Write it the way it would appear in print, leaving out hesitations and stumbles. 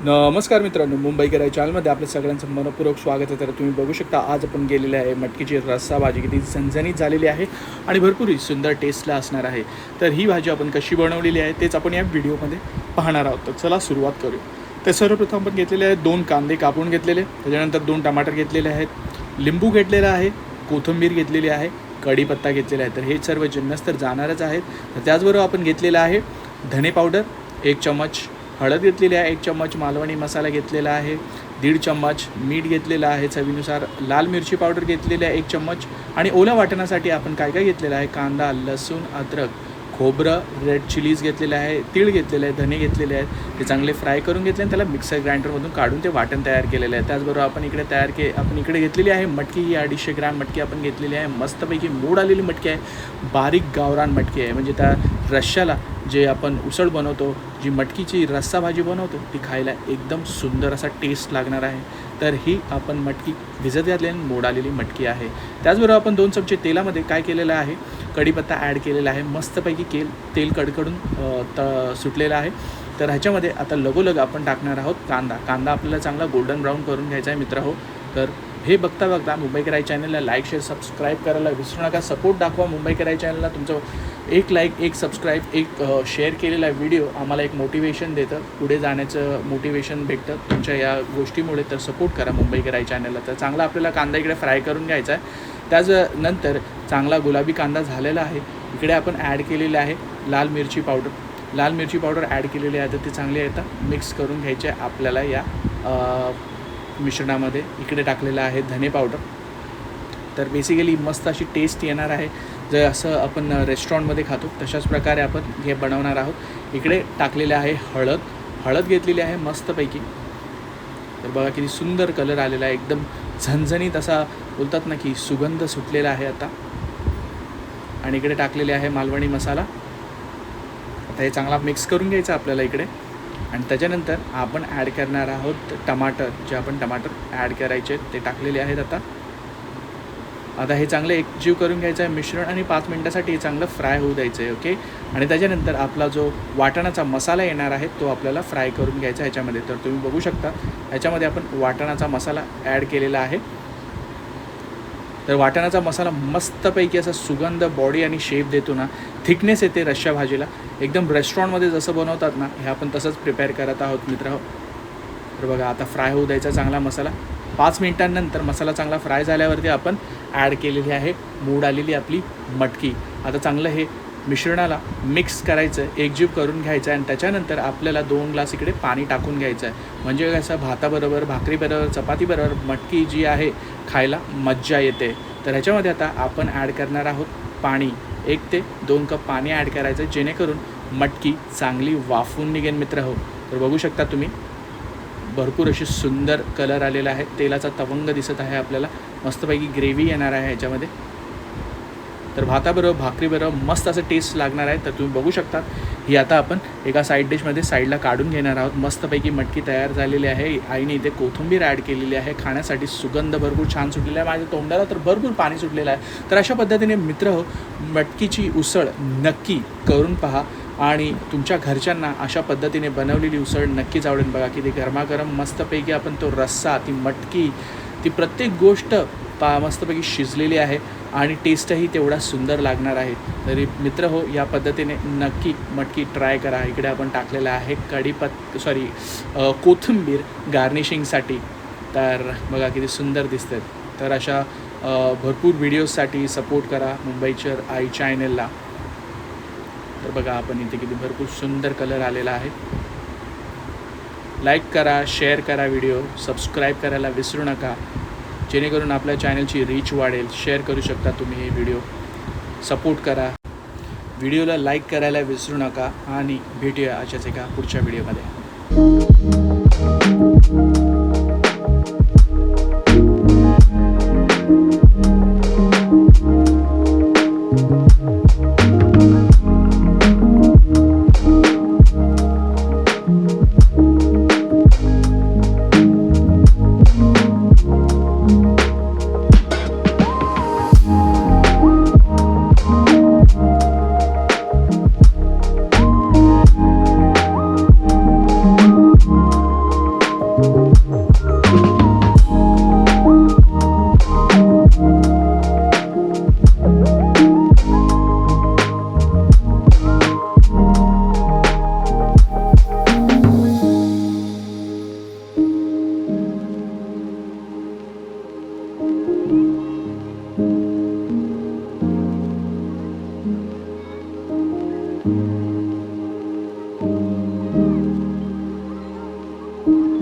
नमस्कार मित्रांनो, मुंबईकर या चॅनलमध्ये आपल्या सगळ्यांचं मनपूर्वक स्वागत आहे. तर तुम्ही बघू शकता आज आपण गेलेले आहे मटकीची रस्सा भाजी. किती झणझणीत झालेली आहे आणि भरपूर सुंदर टेस्टला असणार आहे. तर ही भाजी आपण कशी बनवलेली आहे तेच आपण या व्हिडिओमध्ये पाहणार आहोत. तर चला सुरुवात करू. तर सर्वप्रथम आपण घेतलेले आहेत 2 कांदे कापून घेतलेले, त्याच्यानंतर 2 टमाटर घेतलेले आहेत, लिंबू घेतलेला आहे, कोथिंबीर घेतलेली आहे, कढीपत्ता घेतलेला आहे. तर हे सर्व जिन्नस तर जाणारच आहेत. तर त्याचबरोबर आपण घेतलेला आहे धने पावडर 1 चम्मच, हळद घेतलेली आहे 1 चम्मच, मालवणी मसाला घेतलेला आहे 1.5 चम्मच, मीठ घेतलेलं आहे चवीनुसार, लाल मिरची पावडर घेतलेली आहे 1 चम्मच. आणि ओल्या वाटणासाठी आपण काय काय घेतलेलं आहे, कांदा, लसूण, अद्रक, खोबरं, रेड चिलीज घेतलेलं आहे, तीळ घेतलेलं आहे, धने घेतलेले आहेत. ते चांगले फ्राय करून घेतले आणि त्याला मिक्सर ग्राइंडरमधून काढून ते वाटण तयार केलेलं आहे. त्याचबरोबर आपण इकडे घेतलेली आहे मटकी. ही 250 ग्रॅम मटकी आपण घेतलेली आहे. मस्तपैकी मोड आलेली मटकी आहे, बारीक गावरान मटकी आहे. म्हणजे त्या रश्श्याला जे आपण उसळ बनवतो, जी मटकीची रस्सा भाजी बनवतो, ती खायला एकदम सुंदर असा टेस्ट लागणार आहे. तर ही आपण मटकी भिजत घातलेली मोड आलेली मटकी आहे. त्याचबरोबर आपण 2 चमचे तेलामध्ये काय केलेलं आहे, कढीपत्ता ॲड केलेला आहे. मस्तपैकी तेल कडकडून सुटलेलं आहे. तर ह्याच्यामध्ये आता लगोलग आपण टाकणार आहोत कांदा आपल्याला चांगला गोल्डन ब्राऊन करून घ्यायचा आहे मित्रहो. तर हे बघता मुंबईकर चॅनलला लाईक शेअर सबस्क्राईब करायला विसरू नका. सपोर्ट दाखवा मुंबईकर चॅनलला. तुमचं 1 लाईक, 1 सबस्क्राईब, 1 शेअर केलेला व्हिडिओ आम्हाला एक मोटिवेशन देतं, पुढे जाण्याचं मोटिवेशन भेटतं तुमच्या या गोष्टीमुळे. तर सपोर्ट करा मुंबईकर चॅनलला. तर चांगला आपल्याला कांदा इकडे फ्राय करून घ्यायचा आहे. त्याचनंतर चांगला गुलाबी कांदा झालेला आहे. इकडे आपण ॲड केलेले आहे लाल मिरची पावडर ॲड केलेली आहे. तर ते चांगले आता मिक्स करून घ्यायचे आपल्याला या मिश्रणामध्ये. इकडे टाकलेलं आहे धने पावडर. तर बेसिकली मस्त अशी टेस्ट येणार आहे. जर असं आपण रेस्टॉरंटमध्ये खातो तशाच प्रकारे आपण हे बनवणार आहोत. इकडे टाकलेले आहे हळद घेतलेली आहे मस्तपैकी. तर बघा किती सुंदर कलर आलेला आहे, एकदम झणझणीत असा बोलतात ना की सुगंध सुटलेला आहे आता. आणि इकडे टाकलेले आहे मालवणी मसाला. आता हे चांगला मिक्स करून घ्यायचं आपल्याला इकडे. आणि त्याच्यानंतर आपण ॲड करणार आहोत टमाटर. जे आपण टमाटर ॲड करायचे ते टाकलेले आहेत. आता हे चांगलं एकजीव करून घ्यायचं आहे मिश्रण आणि 5 मिनटासाठी हे चांगलं फ्राय होऊ द्यायचं आहे. ओके. आणि त्याच्यानंतर आपला जो वाटणाचा मसाला येणार आहे तो आपल्याला फ्राय करून घ्यायचा ह्याच्यामध्ये. तर तुम्ही बघू शकता ह्याच्यामध्ये आपण वाटणाचा मसाला ॲड केलेला आहे. तर वाटणाचा मसाला मस्तपैकी असा सुगंध, बॉडी आणि शेप देतो ना, थिकनेस येते रश्शा भाजीला. एकदम रेस्टॉरंटमध्ये जसं बनवतात ना, हे आपण तसंच प्रिपेअर करत आहोत मित्र. तर बघा आता फ्राय होऊ द्यायचा चांगला मसाला. 5 मिनिटांनंतर मसाला चांगला फ्राय झाल्यावरती आपण ॲड केलेली आहे मोड आलेली आपली मटकी. आता चांगलं हे मिश्रणाला मिक्स करायचं, एकजीव करून घ्यायचं आहे. आणि त्याच्यानंतर आपल्याला 2 ग्लास इकडे पाणी टाकून घ्यायचं आहे. म्हणजे कसं भाताबरोबर, भाकरीबरोबर, चपातीबरोबर मटकी जी आहे खायला मज्जा येते. तर ह्याच्यामध्ये आता आपण ॲड करणार आहोत पाणी. 1 ते 2 कप पाणी ॲड करायचं, जेणेकरून मटकी चांगली वाफून निघेन मित्र हो. तर बघू शकता तुम्ही भरपूर अशी सुंदर कलर आलेला आहे, तेलाचा तवंग दिसत आहे आपल्याला. मस्तपैकी ग्रेव्ही येणार आहे ह्याच्यामध्ये. तर भाताबरोबर, भाकरीबरोबर मस्त असं टेस्ट लागणार आहे. तर तुम्ही बघू शकता ही आता आपण एका साईड डिशमध्ये साईडला काढून घेणार आहोत. मस्तपैकी मटकी तयार झालेली आहे. आईने इथे कोथिंबीर ॲड केलेली आहे. खाण्यासाठी सुगंध भरपूर छान सुटलेला आहे. माझ्या तोंडाला तर भरपूर पाणी सुटलेलं आहे. तर अशा पद्धतीने मित्र हो, मटकीची उसळ नक्की करून पहा आणि तुमच्या घरच्यांना अशा पद्धतीने बनवलेली उसळ नक्कीच आवडेल. बघा किती गरमागरम मस्तपैकी आपण तो रस्सा, ती मटकी, ती प्रत्येक गोष्ट मस्तपैकी शिजलेली आहे आणि टेस्टही तेवढा सुंदर लागणार आहे. तरी मित्र हो, या पद्धतीने नक्की मटकी ट्राय करा. इकडे आपण टाकलेलं आहे कोथिंबीर गार्निशिंगसाठी. तर बघा किती सुंदर दिसतात. तर अशा भरपूर व्हिडिओजसाठी सपोर्ट करा मुंबईकर आई चॅनलला. तर बघा आपण इथे किती भरपूर सुंदर कलर आलेला आहे. लाईक करा, शेअर करा, व्हिडिओ सबस्क्राईब करायला विसरू नका, जेणेकरून आपल्या चॅनलची रीच वाढेल. शेअर करू शकता तुम्ही हे व्हिडिओ. सपोर्ट करा, व्हिडिओला लाईक करायला विसरू नका आणि भेटूया अशाच एका पुढच्या व्हिडिओमध्ये. आहे.